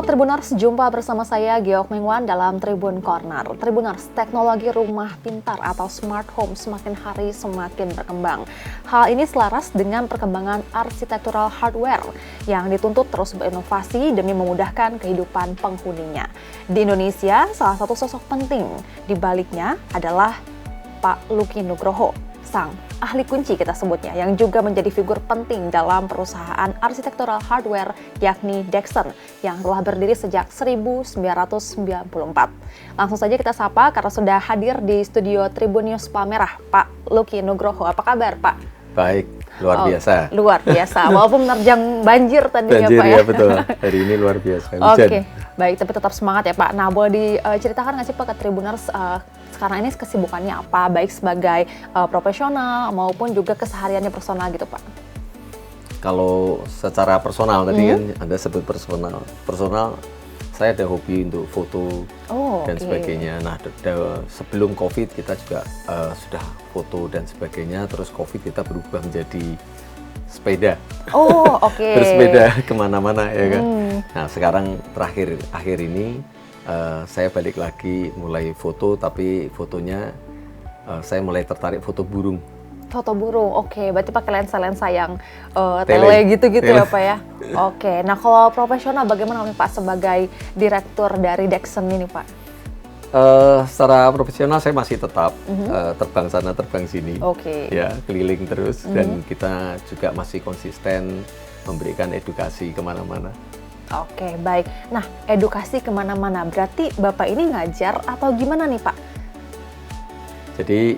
Halo Tribuners, jumpa bersama saya Geok Mingwan dalam Tribun Corner. Tribuners, teknologi rumah pintar atau smart home semakin hari semakin berkembang. Hal ini selaras dengan perkembangan arsitektural hardware yang dituntut terus berinovasi demi memudahkan kehidupan penghuninya. Di Indonesia, salah satu sosok penting di baliknya adalah Pak Lucky Nugroho, sang ahli kunci kita sebutnya, yang juga menjadi figur penting dalam perusahaan arsitektural hardware yakni Dexson yang telah berdiri sejak 1994. Langsung saja kita sapa karena sudah hadir di studio Tribun News Palmerah, Pak Lucky Nugroho. Apa kabar, Pak? Baik, luar biasa. Luar biasa, walaupun menerjang banjir tadi ya, Pak ya. Ya betul, hari ini luar biasa. Oke, baik, tapi tetap semangat ya, Pak. Nah, boleh diceritakan nggak sih, Pak, ke Tribuners sekarang ini kesibukannya apa, baik sebagai profesional maupun juga kesehariannya personal gitu, Pak? Kalau secara personal tadi kan Anda sebut personal, saya ada hobi untuk foto dan sebagainya. Nah, sebelum COVID kita juga sudah foto dan sebagainya, terus COVID kita berubah menjadi sepeda. Bersepeda kemana-mana ya kan. Nah, sekarang akhir ini saya balik lagi mulai foto, tapi fotonya saya mulai tertarik foto burung. Foto burung, oke. Berarti pakai lensa-lensa yang tele gitu-gitu ya, Pak ya? Oke. Nah, kalau profesional bagaimana nih, Pak, sebagai direktur dari Dexson ini, Pak? Secara profesional saya masih tetap terbang sana terbang sini, ya keliling terus, dan kita juga masih konsisten memberikan edukasi kemana-mana. Oke, baik. Nah, edukasi kemana-mana, berarti Bapak ini ngajar atau gimana nih, Pak? Jadi,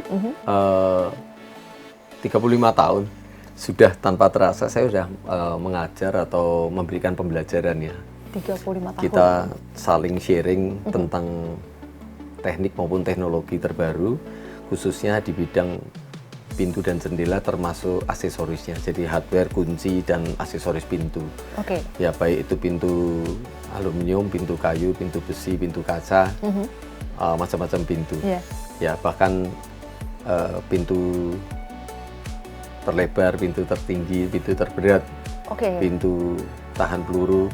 35 tahun sudah tanpa terasa saya sudah mengajar atau memberikan pembelajaran ya. 35 tahun. Kita saling sharing tentang teknik maupun teknologi terbaru, khususnya di bidang pintu dan jendela termasuk aksesorisnya, jadi hardware, kunci, dan aksesoris pintu. Ya, baik itu pintu aluminium, pintu kayu, pintu besi, pintu kaca, macam-macam pintu. Ya, bahkan pintu terlebar, pintu tertinggi, pintu terberat, pintu tahan peluru,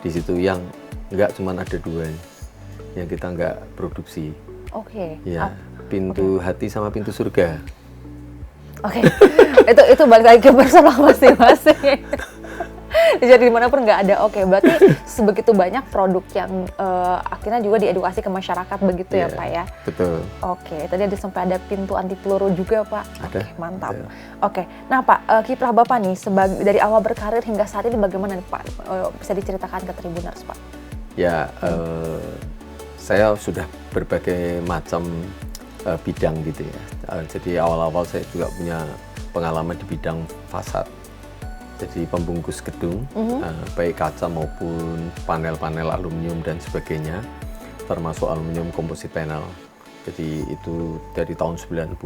di situ yang enggak cuma ada dua yang kita enggak produksi. Ya, pintu hati sama pintu surga. Itu balik lagi ke personal masing-masing. Jadi dimanapun nggak ada. Berarti sebegitu banyak produk yang akhirnya juga diedukasi ke masyarakat begitu ya, Pak ya? Betul. Tadi ada sampai ada pintu anti peluru juga, Pak. Ada. Mantap. Nah, Pak, kiprah Bapak nih dari awal berkarir hingga saat ini bagaimana nih, Pak? Bisa diceritakan ke Tribuners, Pak? Ya, saya sudah berbagai macam bidang gitu ya. Jadi awal-awal saya juga punya pengalaman di bidang fasad. Jadi pembungkus gedung, baik kaca maupun panel-panel aluminium dan sebagainya, termasuk aluminium composite panel. Jadi itu dari tahun 90.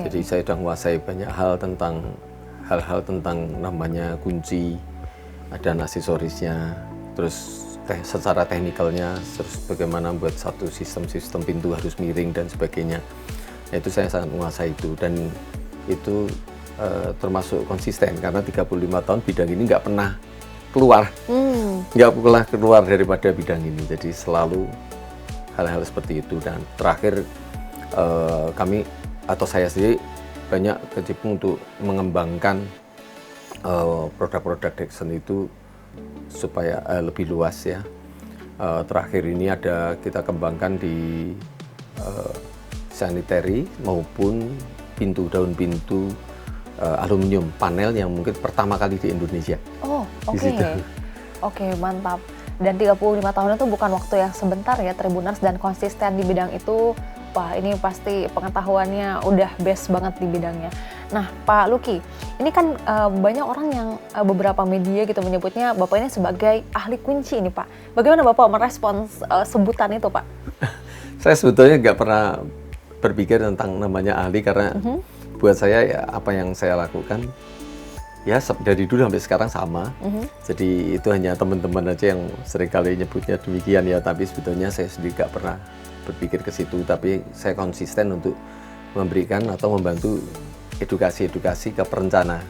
Jadi saya sudah menguasai banyak hal tentang namanya kunci dan aksesorisnya, terus secara teknikalnya, terus bagaimana buat satu sistem pintu harus miring dan sebagainya. Itu saya sangat menguasai itu, dan itu termasuk konsisten karena 35 tahun bidang ini nggak pernah keluar daripada bidang ini. Jadi selalu hal-hal seperti itu. Dan terakhir saya sendiri banyak kecimpung untuk mengembangkan produk-produk Dexson itu supaya lebih luas ya. Terakhir ini kita kembangkan di sanitary maupun daun pintu aluminium panel yang mungkin pertama kali di Indonesia. Mantap. Dan 35 tahun itu bukan waktu yang sebentar ya, Tribuners, dan konsisten di bidang itu. Wah, ini pasti pengetahuannya udah best banget di bidangnya. Nah, Pak Lucky, ini kan banyak orang yang beberapa media gitu menyebutnya Bapak ini sebagai ahli kunci ini, Pak. Bagaimana Bapak merespons sebutan itu, Pak? Saya sebetulnya nggak pernah berpikir tentang namanya ahli, karena buat saya ya apa yang saya lakukan ya dari dulu sampai sekarang sama. Jadi itu hanya teman-teman aja yang seringkali nyebutnya demikian ya, tapi sebetulnya saya sendiri nggak pernah berpikir ke situ, tapi saya konsisten untuk memberikan atau membantu edukasi ke perencana.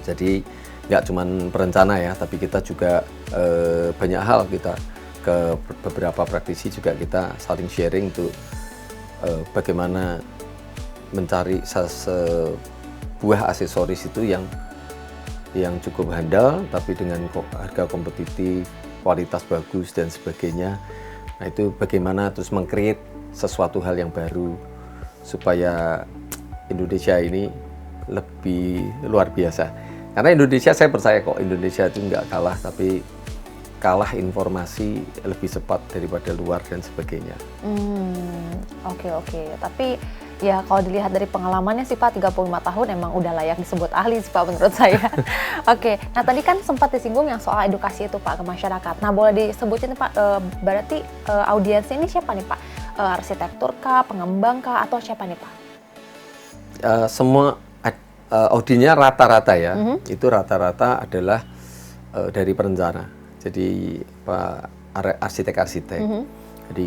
Jadi nggak cuman perencana ya, tapi kita juga banyak hal kita ke beberapa praktisi juga kita saling sharing untuk bagaimana mencari sebuah aksesoris itu yang cukup handal tapi dengan harga kompetitif, kualitas bagus dan sebagainya. Nah itu bagaimana terus meng-create sesuatu hal yang baru supaya Indonesia ini lebih luar biasa. Karena Indonesia, saya percaya kok Indonesia itu nggak kalah, tapi kalah informasi lebih cepat daripada luar dan sebagainya. Oke. Tapi ya kalau dilihat dari pengalamannya sih Pak, 35 tahun emang udah layak disebut ahli sih Pak menurut saya. Oke, nah tadi kan sempat disinggung yang soal edukasi itu Pak ke masyarakat. Nah boleh disebutin Pak, berarti audiensnya ini siapa nih Pak? Arsitektur kah, pengembang kah, atau siapa nih Pak? Semua audiennya rata-rata ya, itu rata-rata adalah dari perencana. Jadi arsitek-arsitek. Jadi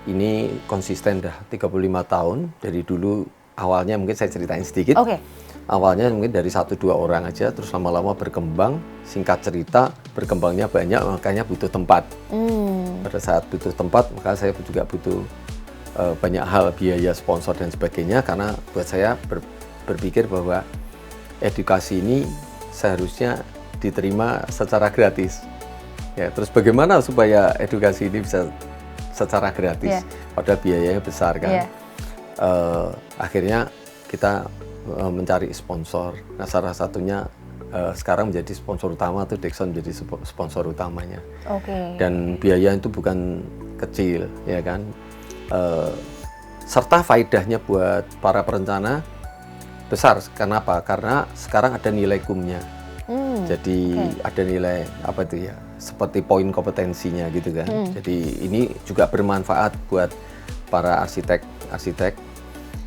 ini konsisten dah 35 tahun dari dulu. Awalnya mungkin saya ceritain sedikit. Awalnya mungkin dari 1-2 orang aja, terus lama-lama berkembang. Singkat cerita, berkembangnya banyak, makanya butuh tempat. Pada saat butuh tempat, maka saya juga butuh banyak hal, biaya, sponsor dan sebagainya. Karena buat saya berpikir bahwa edukasi ini seharusnya diterima secara gratis. Ya, terus bagaimana supaya edukasi ini bisa secara gratis? Padahal biayanya besar kan. Akhirnya kita mencari sponsor. Nah, salah satunya sekarang menjadi sponsor utama tuh Dexon menjadi sponsor utamanya. Dan biaya itu bukan kecil, ya kan? Serta faedahnya buat para perencana besar. Kenapa? Karena sekarang ada nilai kumnya. Jadi ada nilai apa itu ya? Seperti poin kompetensinya gitu kan. Jadi ini juga bermanfaat buat para arsitek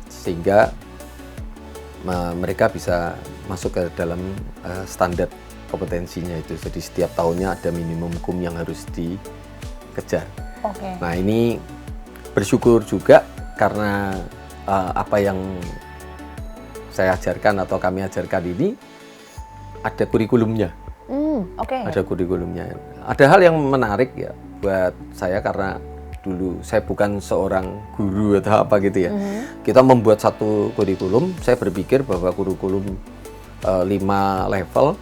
sehingga mereka bisa masuk ke dalam standar kompetensinya itu. Jadi setiap tahunnya ada minimum kum yang harus dikejar. Nah ini bersyukur juga karena apa yang saya ajarkan atau kami ajarkan ini ada kurikulumnya. Ada kurikulumnya. Ada hal yang menarik ya buat saya karena dulu saya bukan seorang guru atau apa gitu ya. Kita membuat satu kurikulum, saya berpikir bahwa kurikulum 5 level,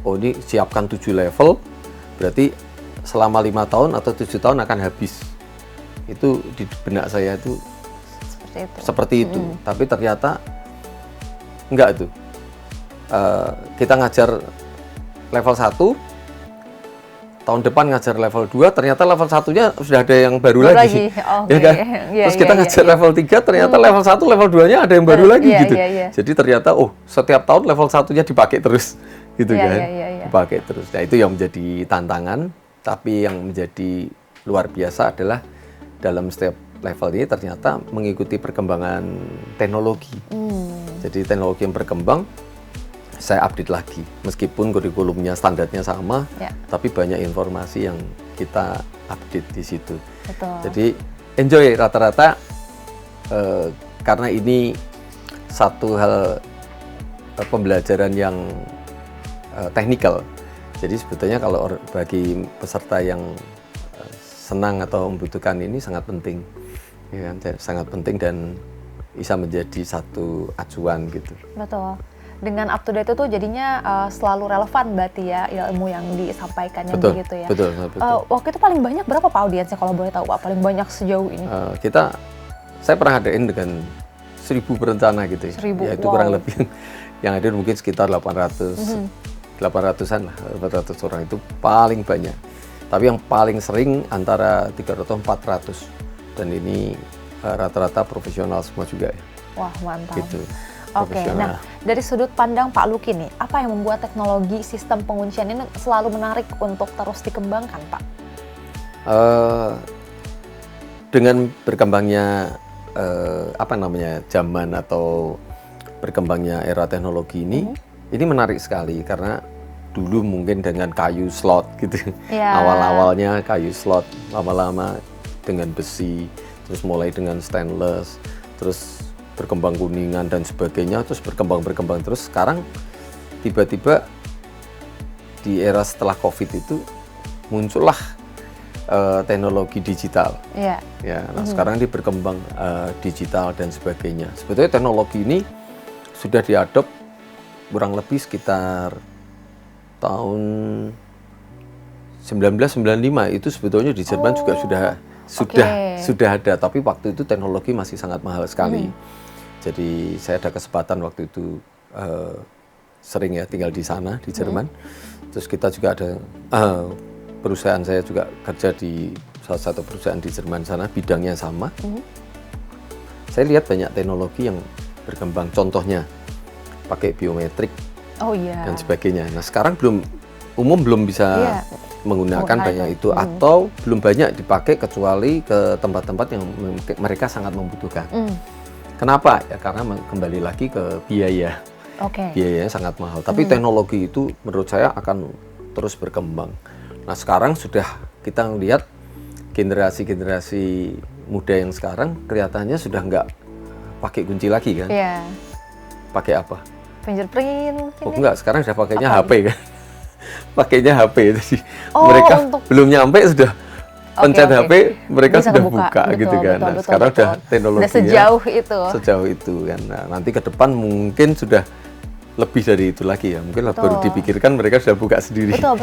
oh ini siapkan 7 level, berarti selama 5 tahun atau 7 tahun akan habis. Itu di benak saya itu seperti itu. Tapi ternyata enggak tuh. Kita ngajar level 1, tahun depan ngajar level 2, ternyata level 1-nya sudah ada yang baru lagi. Ya kan? Terus kita ngajar level 3, ternyata level 1, level 2-nya ada yang baru lagi gitu. Jadi ternyata setiap tahun level 1-nya dipakai terus gitu kan. Dipakai terus. Nah, itu yang menjadi tantangan, tapi yang menjadi luar biasa adalah dalam setiap level ini ternyata mengikuti perkembangan teknologi. Jadi teknologi yang berkembang saya update lagi, meskipun kurikulumnya standarnya sama, tapi banyak informasi yang kita update di situ. Jadi enjoy rata-rata karena ini satu hal pembelajaran yang teknikal. Jadi sebetulnya kalau bagi peserta yang senang atau membutuhkan ini sangat penting, ya kan? Sangat penting dan bisa menjadi satu acuan gitu. Betul. Dengan up to date itu jadinya selalu relevan berarti ya ilmu yang disampaikannya begitu ya. Betul. Waktu itu paling banyak berapa Pak audiensnya kalau boleh tahu Pak? Paling banyak sejauh ini? Saya pernah adain dengan 1.000 perencana gitu ya. 1.000, ya itu kurang lebih yang hadir mungkin sekitar 800-an lah, 800 orang itu paling banyak. Tapi yang paling sering antara 300-400 dan ini rata-rata profesional semua juga ya. Wah mantap. Gitu. Oke, nah dari sudut pandang Pak Luki nih, apa yang membuat teknologi sistem penguncian ini selalu menarik untuk terus dikembangkan, Pak? Dengan berkembangnya zaman atau berkembangnya era teknologi ini menarik sekali karena dulu mungkin dengan kayu slot gitu, awal-awalnya kayu slot, lama-lama dengan besi, terus mulai dengan stainless, terus berkembang kuningan dan sebagainya, terus berkembang terus. Sekarang tiba-tiba di era setelah COVID itu muncullah teknologi digital. Iya. Ya, nah sekarang ini berkembang digital dan sebagainya. Sebetulnya teknologi ini sudah diadop kurang lebih sekitar tahun 1995 itu sebetulnya di Jerman juga sudah ada, tapi waktu itu teknologi masih sangat mahal sekali. Jadi saya ada kesempatan waktu itu sering ya tinggal di sana di Jerman. Terus kita juga ada perusahaan saya juga kerja di salah satu perusahaan di Jerman sana, bidangnya sama. Saya lihat banyak teknologi yang berkembang, contohnya pakai biometrik dan sebagainya. Nah sekarang umum belum bisa menggunakan banyak itu, atau belum banyak dipakai kecuali ke tempat-tempat yang mereka sangat membutuhkan. Kenapa? Ya karena kembali lagi ke biaya. Biayanya sangat mahal. Tapi teknologi itu menurut saya akan terus berkembang. Nah sekarang sudah kita lihat generasi muda yang sekarang kelihatannya sudah nggak pakai kunci lagi kan? Pakai apa? Fingerprint mungkin. Oh enggak, sekarang sudah pakainya HP kan? Pakainya HP, jadi mereka belum nyampe sudah pencet HP, mereka sudah buka gitu kan. Nah, sekarang sudah teknologinya sejauh itu kan. Nah, nanti ke depan mungkin sudah lebih dari itu lagi ya, mungkin baru dipikirkan mereka sudah buka sendiri. Betul.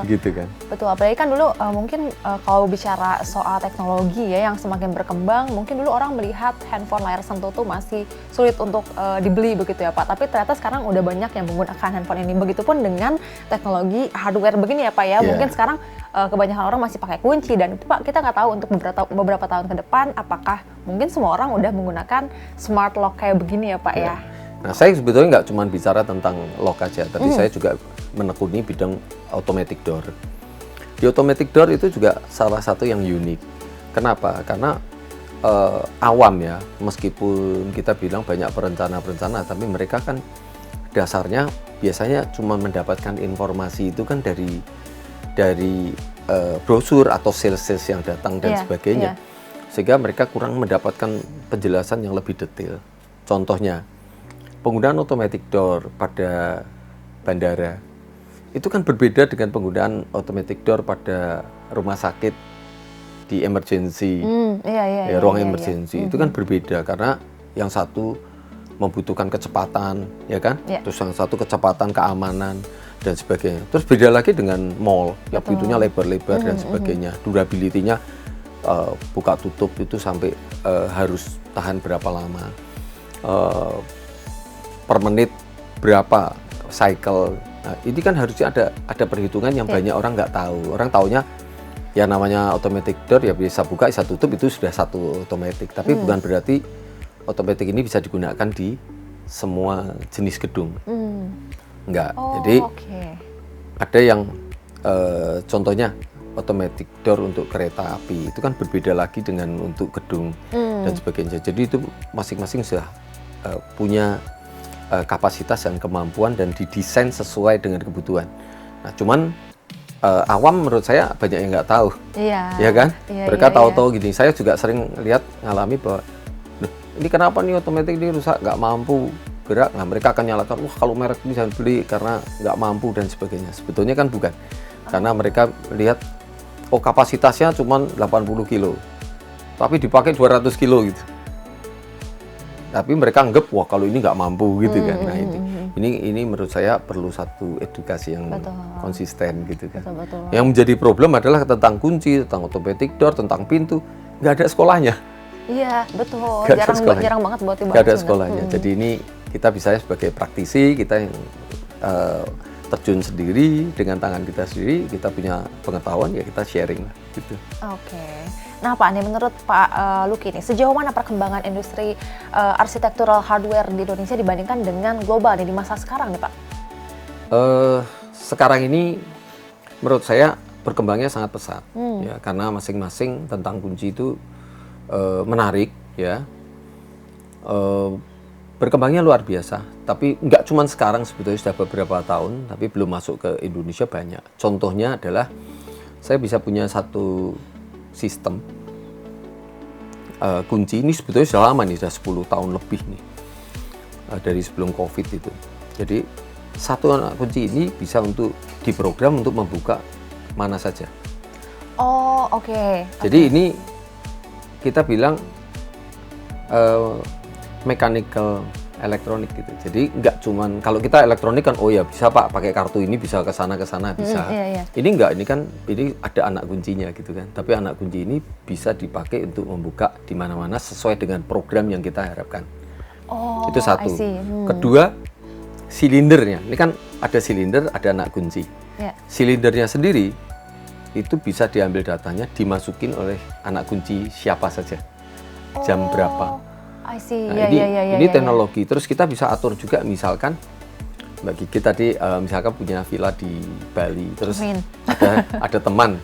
Gitu kan. Betul, apalagi kan dulu mungkin kalau bicara soal teknologi ya yang semakin berkembang, mungkin dulu orang melihat handphone layar sentuh tuh masih sulit untuk dibeli begitu ya Pak. Tapi ternyata sekarang udah banyak yang menggunakan handphone ini. Begitupun dengan teknologi hardware begini ya Pak ya. Mungkin sekarang kebanyakan orang masih pakai kunci, dan itu Pak kita nggak tahu untuk beberapa tahun ke depan apakah mungkin semua orang udah menggunakan smart lock kayak begini ya Pak ya. Nah, saya sebetulnya nggak cuma bicara tentang lock aja, tapi saya juga menekuni bidang automatic door. Di automatic door itu juga salah satu yang unik. Kenapa? Karena awam ya, meskipun kita bilang banyak perencana-perencana, tapi mereka kan dasarnya biasanya cuma mendapatkan informasi itu kan dari brosur atau sales yang datang dan sebagainya. Sehingga mereka kurang mendapatkan penjelasan yang lebih detail. Contohnya, penggunaan automatic door pada bandara itu kan berbeda dengan penggunaan automatic door pada rumah sakit di emergency, ruang emergency. Itu kan berbeda karena yang satu membutuhkan kecepatan, ya kan? Terus yang satu kecepatan keamanan dan sebagainya. Terus beda lagi dengan mall, ya pintunya lebar-lebar dan sebagainya. Durability-nya buka tutup itu sampai harus tahan berapa lama. Per menit berapa cycle. Nah, ini kan harusnya ada perhitungan yang banyak orang nggak tahu. Orang taunya ya namanya automatic door ya bisa buka bisa tutup, itu sudah satu otomatis. Tapi bukan berarti otomatis ini bisa digunakan di semua jenis gedung. Enggak. Jadi ada yang contohnya automatic door untuk kereta api itu kan berbeda lagi dengan untuk gedung dan sebagainya. Jadi itu masing-masing sudah punya kapasitas dan kemampuan dan didesain sesuai dengan kebutuhan. Nah, cuman awam menurut saya banyak yang nggak tahu, ya kan? Mereka tahu-tahu gini. Saya juga sering lihat ngalami bahwa ini kenapa nih otomatis ini rusak, nggak mampu gerak. Nah, mereka akan nyalakan, wah kalau merek ini jangan beli karena nggak mampu dan sebagainya. Sebetulnya kan bukan, karena mereka lihat kapasitasnya cuma 80 kilo, tapi dipakai 200 kilo gitu. Tapi mereka anggap wah kalau ini nggak mampu gitu kan. Nah ini menurut saya perlu satu edukasi yang konsisten gitu kan. Yang menjadi problem adalah tentang kunci, tentang automatic door, tentang pintu, nggak ada sekolahnya. Iya betul. Jarang banget buat ibu. Nggak ada sekolahnya. Jadi ini kita bisa sebagai praktisi, kita yang terjun sendiri dengan tangan kita sendiri, kita punya pengetahuan ya kita sharing lah gitu. Nah Pak, nih menurut Pak Lucky nih, sejauh mana perkembangan industri arsitektural hardware di Indonesia dibandingkan dengan global nih di masa sekarang nih Pak? Sekarang ini menurut saya berkembangnya sangat pesat ya, karena masing-masing tentang kunci itu menarik ya, berkembangnya luar biasa. Tapi nggak cuma sekarang, sebetulnya sudah beberapa tahun, tapi belum masuk ke Indonesia banyak. Contohnya adalah saya bisa punya satu sistem kunci ini sebetulnya sudah lama nih, sudah 10 tahun lebih nih, dari sebelum COVID itu. Jadi satu anak kunci ini bisa untuk diprogram untuk membuka mana saja. Oh, oke. Jadi ini kita bilang mechanical elektronik gitu. Jadi nggak cuman kalau kita elektronik kan, oh ya bisa Pak pakai kartu ini bisa ke sana bisa. Iya. Ini nggak, ini ada anak kuncinya gitu kan. Tapi anak kunci ini bisa dipakai untuk membuka di mana-mana sesuai dengan program yang kita harapkan. Oh, Itu satu. I see. Kedua, silindernya. Ini kan ada silinder, ada anak kunci. Ya. Silindernya sendiri itu bisa diambil datanya, dimasukin oleh anak kunci siapa saja. Jam berapa. I see. Nah, ini teknologi. Terus kita bisa atur juga, misalkan Mbak Gigi tadi misalkan punya villa di Bali, terus ada teman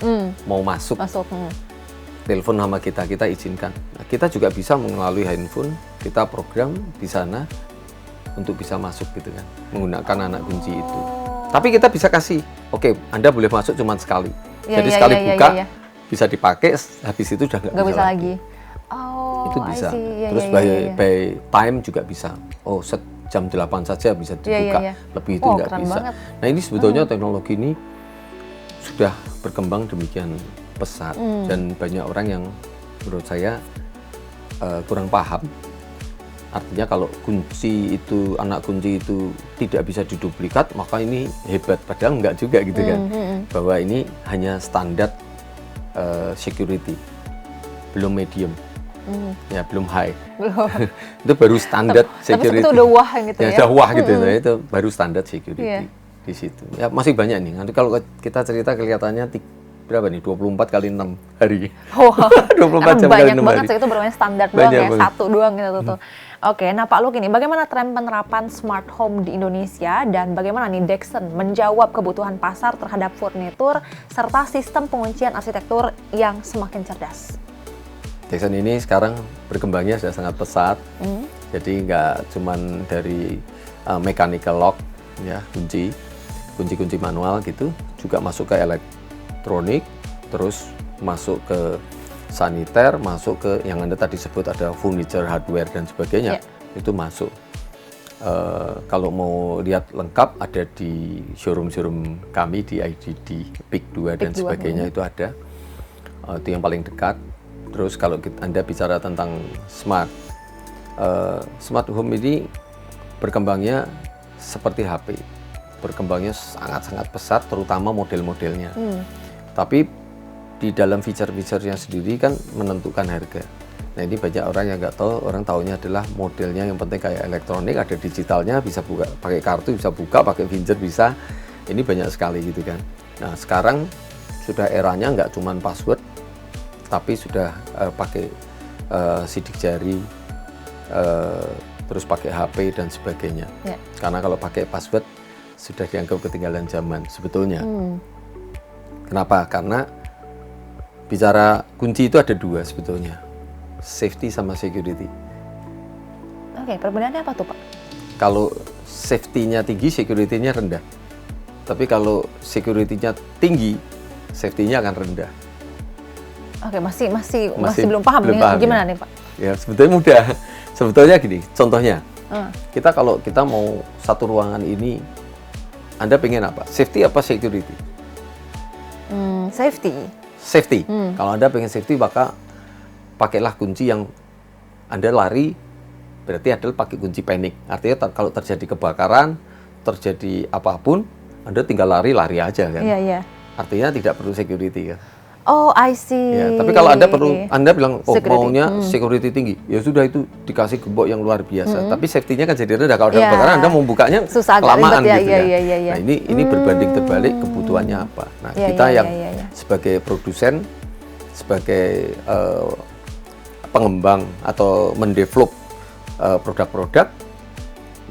mau masuk. Telepon sama kita izinkan. Nah, kita juga bisa melalui handphone, kita program di sana untuk bisa masuk gitu kan, menggunakan anak kunci itu. Tapi kita bisa kasih, oke, Anda boleh masuk cuma sekali. Jadi sekali buka bisa dipakai, habis itu udah nggak bisa lagi. Oh, itu bisa. Terus by time juga bisa. Oh, jam 8 saja bisa dibuka. Lebih itu nggak bisa. Banget. Nah, ini sebetulnya teknologi ini sudah berkembang demikian pesat dan banyak orang yang menurut saya kurang paham. Artinya kalau anak kunci itu tidak bisa diduplikat, maka ini hebat. Padahal enggak juga gitu kan. Bahwa ini hanya standar security, belum medium. Ya, belum high. Itu baru standar security. Tapi itu udah wah gitu ya. Udah wah gitu. Itu baru standar security di situ. Ya, masih banyak nih. Nanti kalau kita cerita kelihatannya berapa nih? 24 kali 6 hari. Wah, 24 jam kali 6 hari. Banyak banget sih, itu bermain standar doang ya, satu doang gitu tuh. Oke, nah Pak Luki nih, bagaimana tren penerapan smart home di Indonesia dan bagaimana nih Dexon menjawab kebutuhan pasar terhadap furnitur serta sistem penguncian arsitektur yang semakin cerdas? Dexon ini sekarang berkembangnya sudah sangat pesat. Jadi nggak cuman dari mechanical lock ya, kunci manual gitu, juga masuk ke elektronik, terus masuk ke saniter, masuk ke yang Anda tadi sebut ada furniture, hardware dan sebagainya. Itu masuk. Kalau mau lihat lengkap ada di showroom kami di IDD, PIK 2 dan sebagainya itu ada. Itu yang paling dekat. Terus kalau Anda bicara tentang smart home ini berkembangnya seperti HP, berkembangnya sangat-sangat pesat, terutama model-modelnya. Tapi di dalam fitur-fiturnya sendiri kan menentukan harga. Nah, ini banyak orang yang nggak tahu, orang taunya adalah modelnya yang penting kayak elektronik, ada digitalnya, bisa buka pakai kartu, bisa buka pakai finger, bisa. Ini banyak sekali gitu kan. Nah, sekarang sudah eranya nggak cuma password, tapi sudah pakai sidik jari, terus pakai HP dan sebagainya. Karena kalau pakai password sudah dianggap ketinggalan zaman sebetulnya. Kenapa? Karena bicara kunci itu ada dua sebetulnya, safety sama security. Oke, perbedaannya apa tuh Pak? Kalau safety-nya tinggi, security-nya rendah. Tapi kalau security-nya tinggi, safety-nya akan rendah. Oke, masih belum paham nih, gimana nih Pak? Ya, sebetulnya mudah. Sebetulnya gini, contohnya, kalau kita mau satu ruangan ini, Anda pengen apa? Safety apa security? Safety. Kalau Anda pengen safety, maka pakailah kunci yang Anda lari, berarti adalah pakai kunci panic. Artinya kalau terjadi kebakaran, terjadi apapun, Anda tinggal lari aja kan. Iya. Artinya tidak perlu security kan. Oh, I see. Ya, tapi kalau Anda bilang, maunya security tinggi, ya sudah itu dikasih gembok yang luar biasa. Tapi safety-nya kan jadi rendah. Kalau ada kebakaran, Anda mau bukanya susah, kelamaan ribet, gitu kan. Iya. Nah, ini berbanding terbalik kebutuhannya apa. Nah, kita yang sebagai produsen, sebagai pengembang atau mendevelop produk-produk,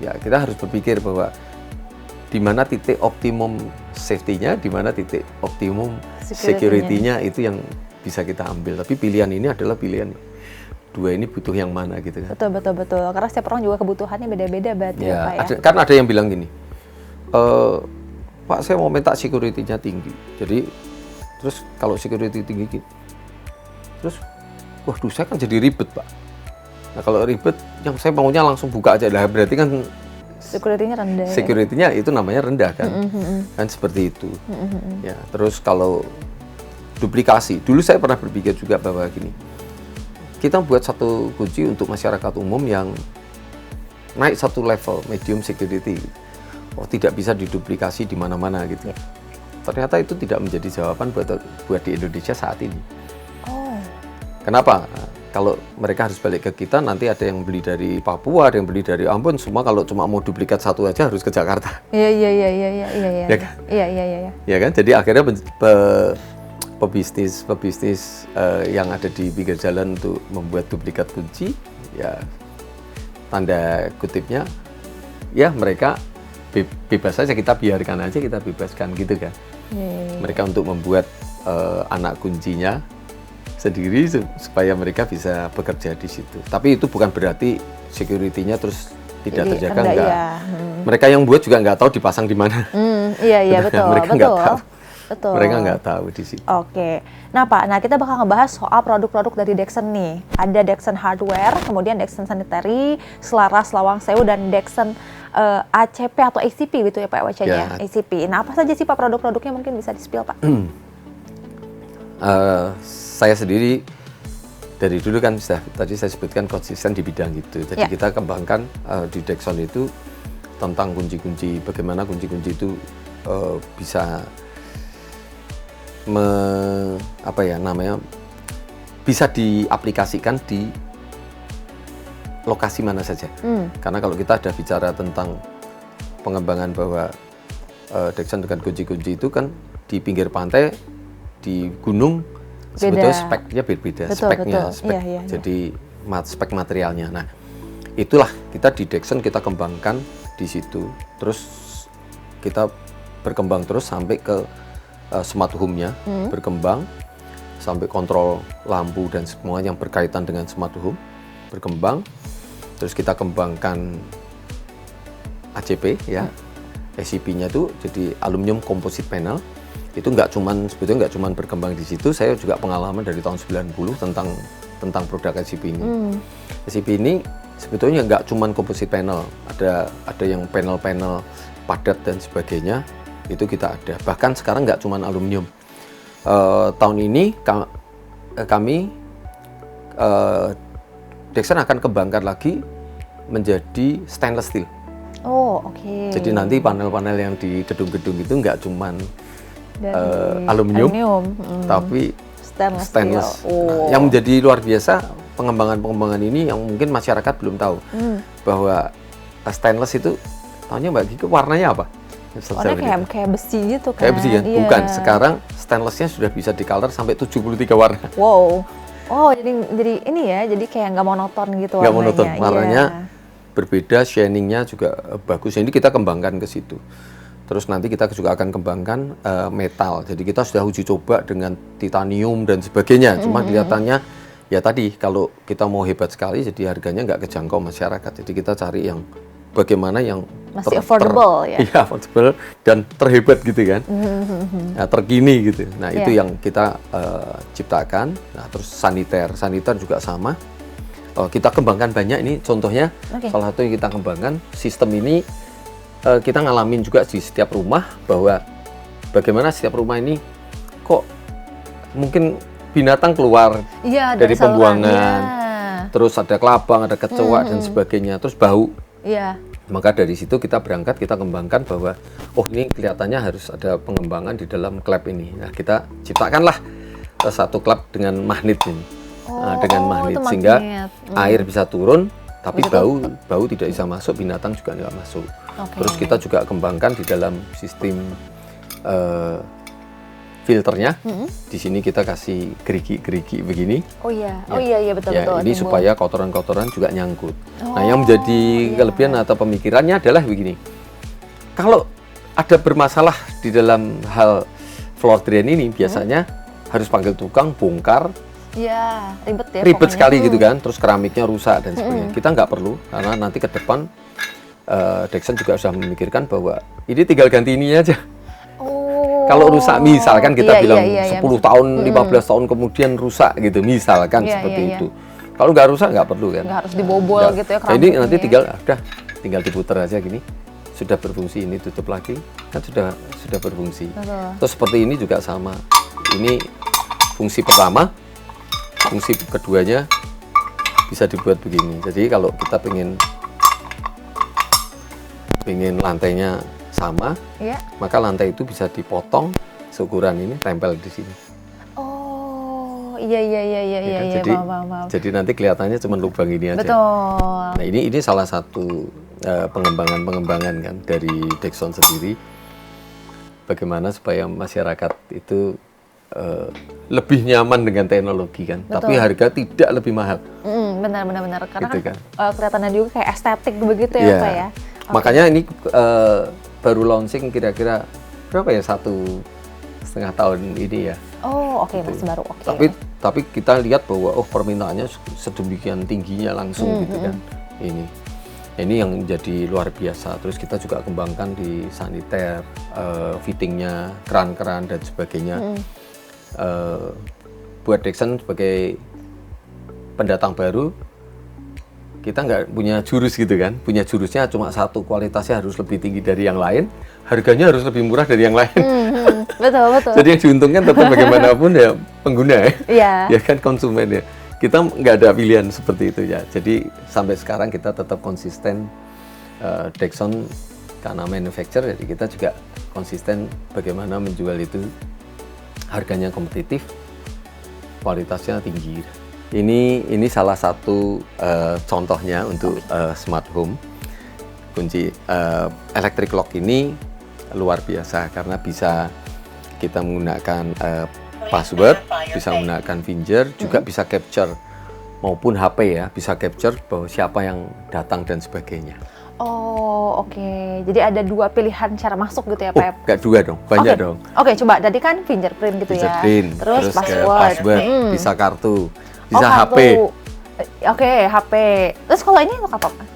ya kita harus berpikir bahwa di mana titik optimum safety-nya, di mana titik optimum security-nya itu yang bisa kita ambil. Tapi pilihan ini adalah pilihan dua ini butuh yang mana gitu kan. Betul. Karena setiap orang juga kebutuhannya beda-beda berarti ya, Pak ya. Kan ada yang bilang gini, Pak saya mau minta security-nya tinggi. Jadi terus kalau security tinggi terus waduh saya kan jadi ribet Pak. Nah kalau ribet yang saya maunya langsung buka aja lah, berarti kan Security-nya rendah. Security-nya itu namanya rendah kan. Kan seperti itu. Ya, terus kalau duplikasi, dulu saya pernah berpikir juga bahwa gini, kita buat satu kunci untuk masyarakat umum yang naik satu level, medium security. Oh, tidak bisa diduplikasi di mana-mana gitu. Ternyata itu tidak menjadi jawaban buat di Indonesia saat ini. Oh. Kenapa? Kalau mereka harus balik ke kita, nanti ada yang beli dari Papua, ada yang beli dari Ambon, semua kalau cuma mau duplikat satu aja harus ke Jakarta. Iya. Ya kan? Iya. Ya kan? Jadi akhirnya pebisnis yang ada di pinggir jalan untuk membuat duplikat kunci, ya tanda kutipnya, ya mereka bebas saja, kita biarkan aja, kita bebaskan gitu kan. Mereka untuk membuat anak kuncinya sendiri supaya mereka bisa bekerja di situ. Tapi itu bukan berarti security-nya terus tidak terjaga, enggak. Ya. Mereka yang buat juga nggak tahu dipasang di mana. Iya betul. Mereka nggak tahu. Betul. Mereka nggak tahu di situ. Oke. Nah Pak, kita bakal ngebahas soal produk-produk dari Dexon nih. Ada Dexon Hardware, kemudian Dexon Sanitary, Selaras Lawang Sewu, dan Dexon ACP atau ACP gitu ya Pak wacanya. Ya. ACP. Nah apa saja sih Pak produk-produknya, mungkin bisa di-spill Pak? Saya sendiri dari dulu kan tadi saya sebutkan konsisten di bidang itu. Jadi kita kembangkan di Dexon itu tentang kunci-kunci, bagaimana kunci-kunci itu bisa bisa diaplikasikan di lokasi mana saja. Karena kalau kita ada bicara tentang pengembangan bahwa Dexon dengan kunci-kunci itu kan di pinggir pantai, di gunung, sebetulnya speknya berbeda. Iya. Jadi spek materialnya. Nah, itulah kita di Dexon kita kembangkan di situ. Terus kita berkembang terus sampai ke smart home-nya, berkembang sampai kontrol lampu dan semua yang berkaitan dengan smart home, berkembang. Terus kita kembangkan ACP ya. ACP-nya itu jadi aluminium composite panel. Itu sebetulnya nggak cuman berkembang di situ, saya juga pengalaman dari tahun 90 tentang produk ACP ini. ACP ini sebetulnya nggak cuman composite panel, ada yang panel-panel padat dan sebagainya, itu kita ada. Bahkan sekarang nggak cuman aluminium. Tahun ini kami Dexon akan kembangkan lagi menjadi stainless steel. Oh, oke. Jadi nanti panel-panel yang di gedung-gedung itu nggak cuman aluminium, tapi stainless. Nah, yang menjadi luar biasa pengembangan ini yang mungkin masyarakat belum tahu bahwa stainless itu, tahunya Mbak Gigi warnanya apa? Warnanya kayak besi gitu kan? Kayak besi kan? Iya. Bukan. Sekarang stainlessnya sudah bisa di color sampai 73 warna. Wow. Oh, jadi ini ya, jadi kayak nggak monoton gitu warnanya. Nggak monoton, warnanya berbeda, shiningnya juga bagus. Jadi kita kembangkan ke situ. Terus nanti kita juga akan kembangkan metal. Jadi kita sudah uji coba dengan titanium dan sebagainya. Cuma kelihatannya ya tadi kalau kita mau hebat sekali, jadi harganya nggak kejangkau masyarakat. Jadi kita cari yang bagaimana yang masih affordable ya. Iya, affordable dan terhebat gitu kan. Terkini gitu. Nah, itu yang kita ciptakan. Nah, terus saniter juga sama. Kita kembangkan banyak ini. Contohnya salah satu yang kita kembangkan sistem ini. Kita ngalamin juga di setiap rumah bahwa bagaimana setiap rumah ini kok mungkin binatang keluar dari pembuangan, terus ada kelabang, ada kecoa dan sebagainya, terus bau. Maka dari situ kita berangkat, kita kembangkan bahwa ini kelihatannya harus ada pengembangan di dalam klep ini. Nah, kita ciptakanlah satu klep dengan magnet ini, dengan magnet sehingga air bisa turun. Tapi bau tidak bisa masuk, binatang juga nggak masuk. Terus kita juga kembangkan di dalam sistem filternya. Di sini kita kasih gerigi begini. Oh iya betul. Ini supaya kotoran-kotoran juga nyangkut. Nah, yang menjadi kelebihan atau pemikirannya adalah begini. Kalau ada bermasalah di dalam hal floor drain ini, biasanya harus panggil tukang bongkar. Iya, ribet ya. Ribet sekali gitu kan, terus keramiknya rusak dan sebagainya. Kita nggak perlu, karena nanti ke depan Dexon juga sudah memikirkan bahwa ini tinggal ganti ini aja. Kalau rusak misalkan kita bilang 10 tahun, 15 tahun kemudian rusak gitu, misalkan seperti itu. Kalau nggak rusak nggak perlu kan. Nggak harus dibobol gitu ya keramiknya. Jadi nanti tinggal udah tinggal diputar aja gini, sudah berfungsi. Ini tutup lagi, kan sudah berfungsi. Betul. Terus seperti ini juga sama. Ini fungsi pertama, fungsi keduanya bisa dibuat begini. Jadi kalau kita pengen lantainya sama, Iya. maka lantai itu bisa dipotong seukuran ini, tempel di sini. Oh, iya, Ya kan? paham. Jadi nanti kelihatannya cuma lubang ini aja. Betul. Nah ini salah satu pengembangan kan dari Dexon sendiri, bagaimana supaya masyarakat itu lebih nyaman dengan teknologi kan, Betul. tapi harga tidak lebih mahal. Benar. Karena Gitu kan kan. kelihatannya juga kayak estetik begitu ya, Iya. Pak ya. Oke. Makanya ini baru launching kira-kira berapa ya, 1,5 tahun ini ya. Oh, oke, masih baru. Oke. Tapi kita lihat bahwa permintaannya sedemikian tingginya langsung gitu kan. Ini yang menjadi luar biasa. Terus kita juga kembangkan di saniter, fittingnya, keran-keran dan sebagainya. Buat Dexon sebagai pendatang baru, kita nggak punya jurus gitu kan. Punya jurusnya cuma satu, kualitasnya harus lebih tinggi dari yang lain, harganya harus lebih murah dari yang lain. Betul. Jadi yang diuntungkan tetap bagaimanapun ya pengguna ya. Iya. Ya kan, konsumen ya. Kita nggak ada pilihan seperti itu ya. Jadi sampai sekarang kita tetap konsisten Dexon karena manufacturer, jadi kita juga konsisten bagaimana menjual itu harganya kompetitif, kualitasnya tinggi. Ini salah satu contohnya untuk smart home. Kunci electric lock ini luar biasa karena bisa kita menggunakan password, bisa menggunakan finger, juga bisa capture maupun HP ya, bisa capture bahwa siapa yang datang dan sebagainya. Oh, oke. Jadi ada 2 pilihan cara masuk gitu ya, Oh, Pak? nggak 2 dong, banyak dong. Oke, coba tadi kan fingerprint gitu ya. Fingerprint, Terus ke password. bisa kartu, bisa kartu. HP. Oke, HP. Terus kalau ini untuk apa, Pak?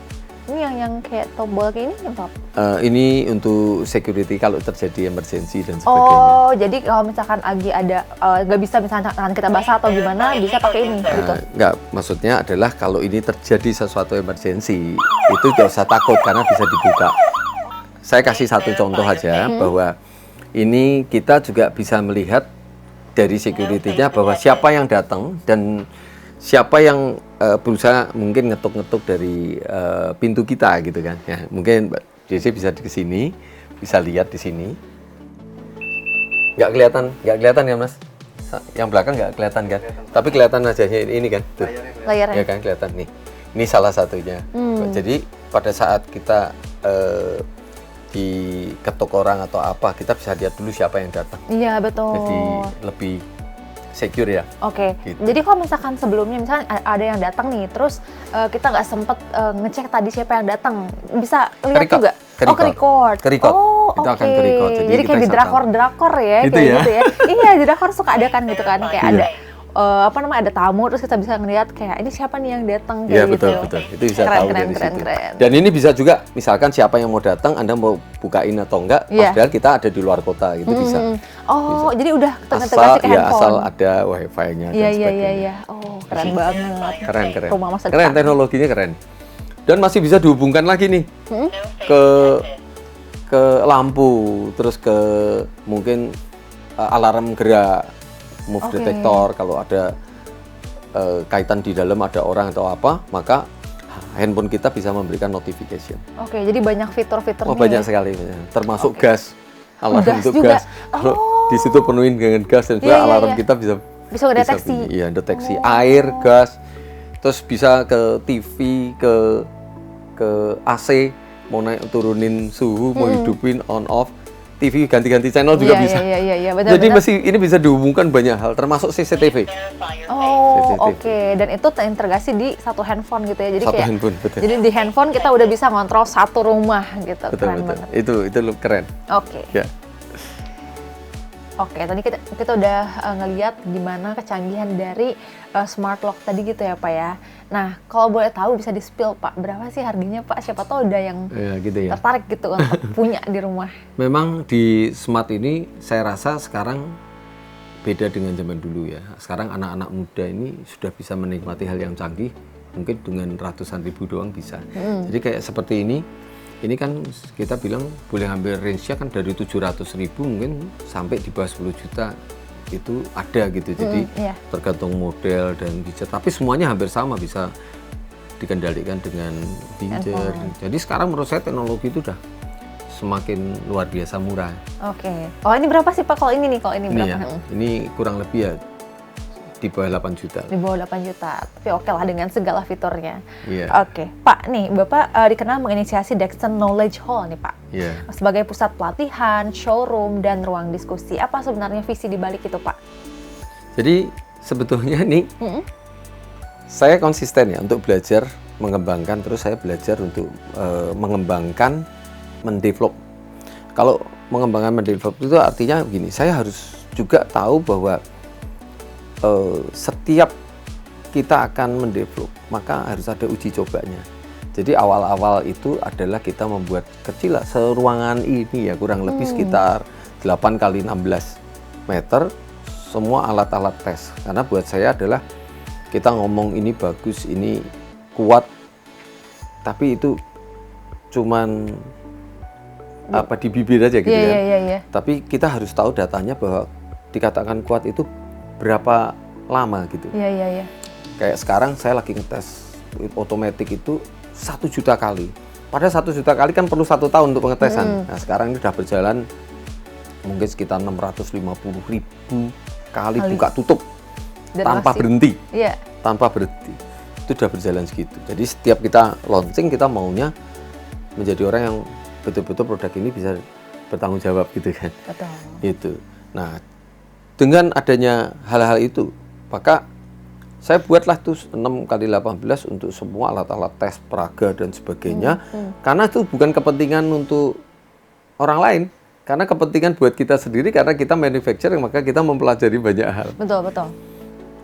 Ini yang kayak tombol kayak ini untuk apa? Ini untuk security kalau terjadi emergency dan sebagainya. Oh, jadi kalau misalkan lagi ada nggak bisa misalnya tangan kita basah atau gimana, bisa pakai ini gitu. Enggak, maksudnya adalah kalau ini terjadi sesuatu emergency, itu nggak usah takut karena bisa dibuka. Saya kasih satu contoh aja bahwa ini kita juga bisa melihat dari security-nya bahwa siapa yang datang dan siapa yang berusaha mungkin ngetuk-ngetuk dari pintu kita gitu kan. Ya, mungkin Mbak Desi bisa di sini, bisa lihat di sini. Nggak kelihatan ya Mas? Yang belakang nggak kelihatan kan? Tapi kelihatan aja ini kan. Tuh. Layarnya. Ya kan, kelihatan nih. Ini salah satunya. Jadi pada saat kita diketuk orang atau apa, kita bisa lihat dulu siapa yang datang. Iya, betul. Jadi lebih secure ya. Oke, Gitu. jadi kalau misalkan sebelumnya misalnya ada yang datang nih, terus kita nggak sempet ngecek tadi siapa yang datang, bisa lihat Ke-record. juga? Oh, ke-record. Ke-record. Oh, Kita akan oke. ke-record. Jadi Jadi kita kayak di bisa drakor-drakor ya, Gitu kayak ya? gitu ya. Iya, di drakor suka ada kan gitu kan, kayak Iya. ada ada tamu, terus kita bisa ngeliat kayak ini siapa nih yang datang Iya, kayak gitu. betul. Itu bisa Keren, tahu keren, dari keren, situ. keren. Dan ini bisa juga misalkan siapa yang mau datang, Anda mau bukain atau enggak, Iya. padahal kita ada di luar kota, itu bisa. Oh, jadi udah Asal terintegrasi ke handphone. asal ada wifi-nya dan sebagainya. Iya. Oh, keren banget. Keren. Rumah masa Keren, depan. teknologinya keren. Dan masih bisa dihubungkan lagi nih ke lampu, terus ke mungkin alarm gerak, move Oke. detector kalau ada kaitan di dalam ada orang atau apa, maka handphone kita bisa memberikan notification. Oke, jadi banyak fitur-fiturnya. Oh, banyak ya? sekali, termasuk gas, alarm Gas untuk juga? gas. Kalau di situ penuhin dengan gas dan juga Iya, alarm iya. kita bisa Bisa ngedeteksi. bunyi. Iya, deteksi air, gas, terus bisa ke TV, ke AC, mau naik turunin suhu, mau hidupin on off. TV ganti-ganti channel juga bisa. Iya, benar. Jadi ini bisa dihubungkan banyak hal, termasuk CCTV. Oh, CCTV. oke. Dan itu terintegrasi di satu handphone gitu ya. Jadi Satu kayak handphone, betul. Jadi di handphone kita udah bisa ngontrol satu rumah gitu. Betul. Keren banget. Itu keren. Oke. Ya. Oke, tadi kita udah ngeliat gimana kecanggihan dari smart lock tadi gitu ya, Pak ya. Nah, kalau boleh tahu bisa di-spill, Pak, berapa sih harganya, Pak? Siapa tahu ada yang Ya, gitu ya. tertarik gitu untuk punya di rumah. Memang di smart ini saya rasa sekarang beda dengan zaman dulu ya. Sekarang anak-anak muda ini sudah bisa menikmati hal yang canggih mungkin dengan ratusan ribu doang bisa. Jadi kayak seperti ini kan kita bilang boleh ambil range-nya kan dari 700.000 mungkin sampai di bawah 10 juta itu ada gitu. Jadi tergantung model dan feature, tapi semuanya hampir sama, bisa dikendalikan dengan pincher. Jadi sekarang menurut saya teknologi itu udah semakin luar biasa murah. Oke. Oh, ini berapa sih Pak kalau ini nih? Kalau ini berapa? Ya, ini kurang lebih ya di bawah 8 juta. Di bawah 8 juta. Tapi oke lah dengan segala fiturnya. Iya. Oke. Pak, nih Bapak dikenal menginisiasi Dexon Knowledge Hall nih Pak. Iya. Sebagai pusat pelatihan, showroom, dan ruang diskusi. Apa sebenarnya visi di balik itu Pak? Jadi sebetulnya nih saya konsisten ya untuk belajar mengembangkan, terus saya belajar untuk mengembangkan, mendevelop. Kalau mengembangkan, mendevelop itu artinya begini, saya harus juga tahu bahwa setiap kita akan mendevelop, maka harus ada uji cobanya. Jadi awal-awal itu adalah kita membuat kecil lah, seruangan ini ya kurang lebih sekitar 8 kali 16 meter, semua alat-alat tes. Karena buat saya adalah kita ngomong ini bagus, ini kuat, tapi itu cuman apa di bibir aja gitu kan. Tapi kita harus tahu datanya bahwa dikatakan kuat itu berapa lama gitu. Kayak sekarang saya lagi ngetes otomatis itu 1 juta kali. Padahal 1 juta kali kan perlu 1 tahun untuk pengetesan. Nah sekarang ini udah berjalan mungkin sekitar 650.000 kali buka tutup tanpa berhenti. Tanpa berhenti. Itu udah berjalan segitu. Jadi setiap kita launching kita maunya menjadi orang yang betul-betul produk ini bisa bertanggung jawab gitu kan. Betul. Itu. Nah, dengan adanya hal-hal itu, maka saya buatlah tuh 6 kali 18 untuk semua alat-alat tes peraga dan sebagainya. Karena itu bukan kepentingan untuk orang lain, karena kepentingan buat kita sendiri, karena kita manufacturing, maka kita mempelajari banyak hal. Betul.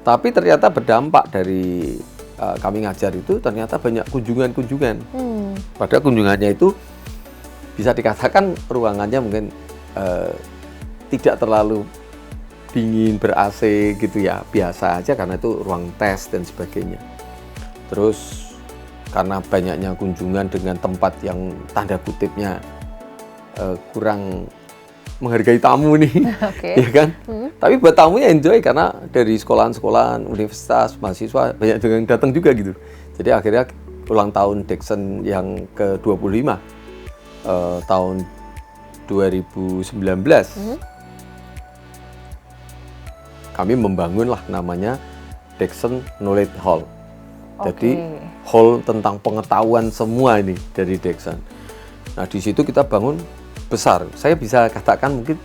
Tapi ternyata berdampak dari kami ngajar itu, ternyata banyak kunjungan-kunjungan. Padahal kunjungannya itu bisa dikatakan ruangannya mungkin tidak terlalu dingin, ber-AC gitu ya, biasa aja karena itu ruang tes dan sebagainya. Terus karena banyaknya kunjungan dengan tempat yang tanda kutipnya kurang menghargai tamu nih, ya kan? Tapi buat tamunya enjoy karena dari sekolahan-sekolahan, universitas, mahasiswa banyak yang datang juga gitu. Jadi akhirnya ulang tahun Dexon yang ke-25 tahun 2019 kami membangun lah namanya Dexon Knowledge Hall. Jadi hall tentang pengetahuan semua ini dari Dexon. Nah di situ kita bangun besar. Saya bisa katakan mungkin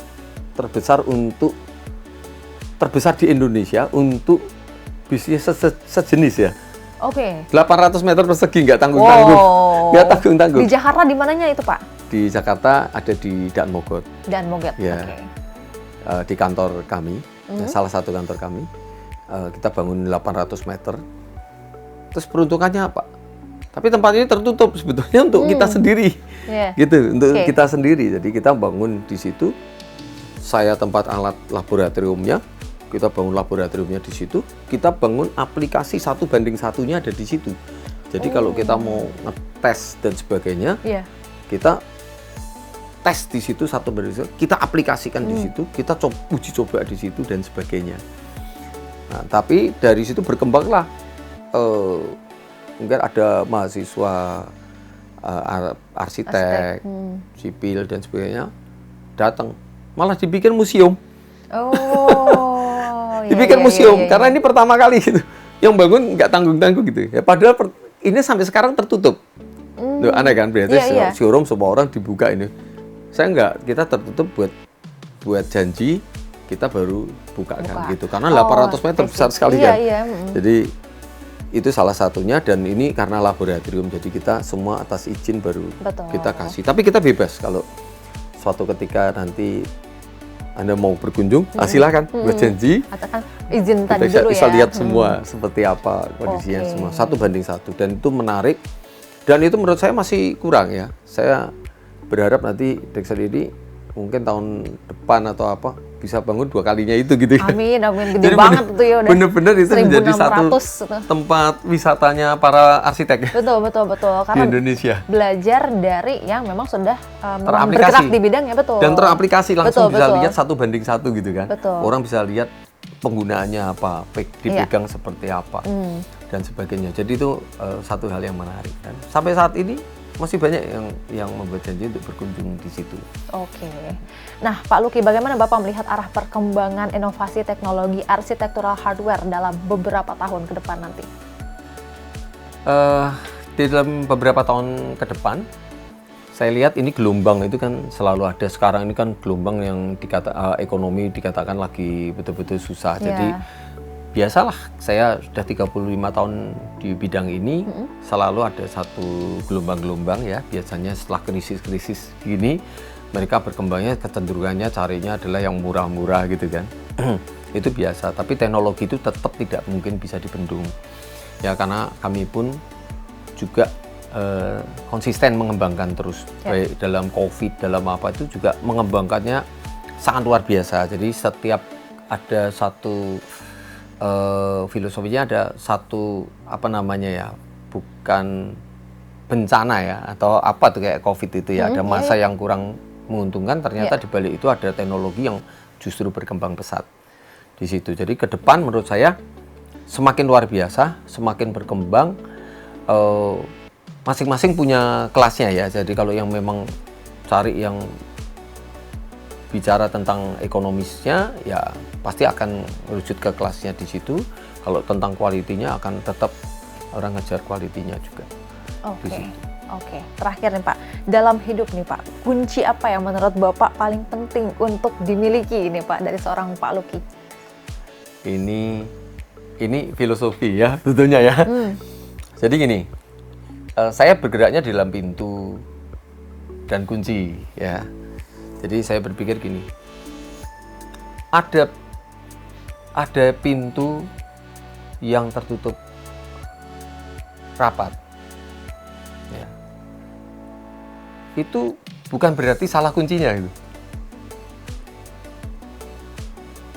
terbesar di Indonesia untuk bisnis sejenis ya. 800 meter persegi, nggak tanggung-tanggung. Nggak tanggung-tanggung. Di Jakarta di mananya itu Pak? Di Jakarta ada di Daan Mogot. Daan Mogot. Ya. Di kantor kami, salah satu kantor kami, kita bangun 800 meter. Terus peruntukannya apa? Tapi tempat ini tertutup sebetulnya untuk kita sendiri, gitu, untuk kita sendiri. Jadi kita bangun di situ. Saya tempat alat laboratoriumnya, kita bangun laboratoriumnya di situ. Kita bangun aplikasi 1:1-nya ada di situ. Jadi kalau kita mau ngetes dan sebagainya, kita tes di situ 1:1, kita aplikasikan di situ, kita uji coba di situ dan sebagainya. Nah, tapi dari situ berkembanglah. Mungkin ada mahasiswa arsitek, sipil dan sebagainya datang, malah dibikin museum. Dibikin museum karena ini pertama kali gitu. Yang bangun nggak tanggung-tanggung gitu. Ya padahal ini sampai sekarang tertutup. Loh, aneh kan, berarti showroom semua orang dibuka ini. Saya nggak, kita tertutup buat janji, kita baru bukakan gitu. Karena 800 meter besar sekali kan. Jadi itu salah satunya, dan ini karena laboratorium, jadi kita semua atas izin baru kita kasih. Tapi kita bebas kalau suatu ketika nanti Anda mau berkunjung, silakan buat janji. Katakan izin tadi kita dulu bisa ya. lihat semua seperti apa kondisinya semua, 1:1, dan itu menarik. Dan itu menurut saya masih kurang ya. Saya berharap nanti Dexon ini mungkin tahun depan atau apa bisa bangun 2 kalinya itu gitu ya. Amin, amin. Gede Jadi banget itu ya udah. bener-bener itu menjadi satu 1.600 itu. tempat wisatanya para arsitek Betul, betul, betul. di Karena Indonesia. belajar dari yang memang sudah memang Teraplikasi. bergerak di bidangnya, betul. Dan teraplikasi langsung Betul, bisa betul. lihat 1:1 gitu kan. Betul. Orang bisa lihat penggunaannya apa, dipegang seperti apa, dan sebagainya. Jadi itu satu hal yang menarik. Dan sampai saat ini masih banyak yang membuat janji untuk berkunjung di situ. Oke. Nah, Pak Luki, bagaimana Bapak melihat arah perkembangan inovasi teknologi arsitektural hardware dalam beberapa tahun ke depan nanti? Di dalam beberapa tahun ke depan, saya lihat ini gelombang itu kan selalu ada. Sekarang ini kan gelombang yang ekonomi dikatakan lagi betul-betul susah. Jadi biasalah, saya sudah 35 tahun di bidang ini, selalu ada satu gelombang-gelombang ya. Biasanya setelah krisis-krisis gini, mereka berkembangnya kecenderungannya carinya adalah yang murah-murah gitu kan. Itu biasa, tapi teknologi itu tetap tidak mungkin bisa dibendung. Ya karena kami pun juga konsisten mengembangkan terus, baik dalam COVID, dalam apa itu juga mengembangkannya sangat luar biasa. Jadi setiap ada satu filosofinya, ada satu apa namanya ya, bukan bencana ya atau apa tuh kayak COVID itu ya, ada masa yang kurang menguntungkan, ternyata di balik itu ada teknologi yang justru berkembang pesat di situ. Jadi ke depan menurut saya semakin luar biasa, semakin berkembang, masing-masing punya kelasnya ya. Jadi kalau yang memang cari yang bicara tentang ekonomisnya, ya pasti akan merujuk ke kelasnya di situ. Kalau tentang kualitinya akan tetap orang ngejar kualitinya juga. Oke. Terakhir nih Pak, dalam hidup nih Pak, kunci apa yang menurut Bapak paling penting untuk dimiliki ini Pak dari seorang Pak Luki? Ini filosofi ya tentunya ya. Jadi gini, saya bergeraknya di dalam pintu dan kunci ya. Jadi saya berpikir gini, ada pintu yang tertutup rapat, ya. Itu bukan berarti salah kuncinya gitu.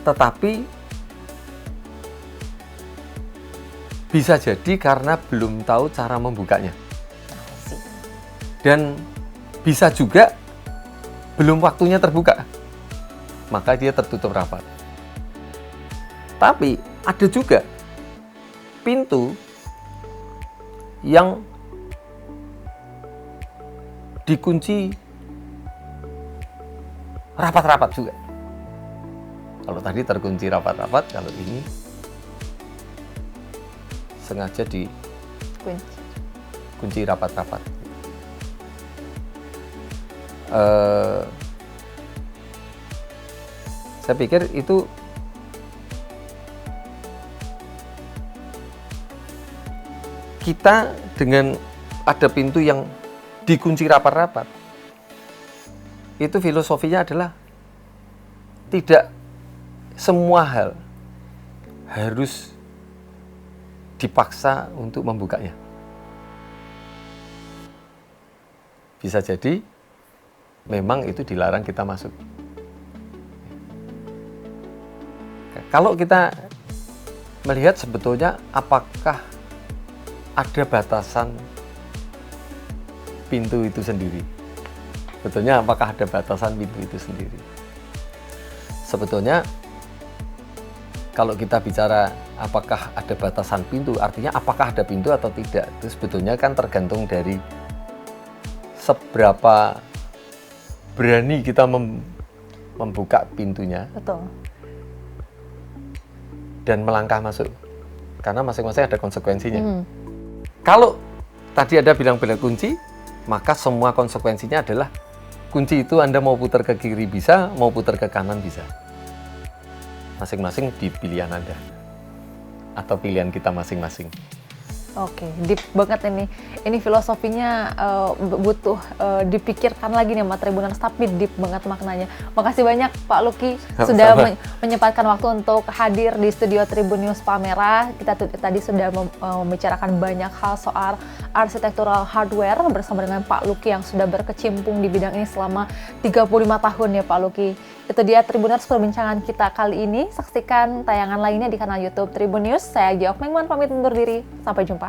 Tetapi bisa jadi karena belum tahu cara membukanya. Dan bisa juga belum waktunya terbuka, maka dia tertutup rapat. Tapi ada juga pintu yang dikunci rapat-rapat juga. Kalau tadi terkunci rapat-rapat, kalau ini sengaja dikunci rapat-rapat. Saya pikir itu kita dengan ada pintu yang dikunci rapat-rapat, itu filosofinya adalah tidak semua hal harus dipaksa untuk membukanya. Bisa jadi memang itu dilarang kita masuk. Kalau kita melihat sebetulnya apakah ada batasan pintu itu sendiri? Sebetulnya apakah ada batasan pintu itu sendiri? Sebetulnya kalau kita bicara apakah ada batasan pintu, artinya apakah ada pintu atau tidak, itu sebetulnya kan tergantung dari seberapa berani kita membuka pintunya. Betul. Dan melangkah masuk, karena masing-masing ada konsekuensinya. Kalau tadi ada bilang kunci, maka semua konsekuensinya adalah kunci itu Anda mau putar ke kiri bisa, mau putar ke kanan bisa. Masing-masing di pilihan Anda atau pilihan kita masing-masing. Oke, deep banget ini. Ini filosofinya butuh dipikirkan lagi nih sama Tribuners, tapi deep banget maknanya. Makasih banyak Pak Lucky sudah menyempatkan waktu untuk hadir di studio Tribun News Palmerah. Kita tadi sudah membicarakan banyak hal soal arsitektural hardware bersama dengan Pak Lucky yang sudah berkecimpung di bidang ini selama 35 tahun ya Pak Lucky. Itu dia Tribuners perbincangan kita kali ini. Saksikan tayangan lainnya di kanal YouTube Tribun News. Saya Giok Mengwan pamit undur diri. Sampai jumpa.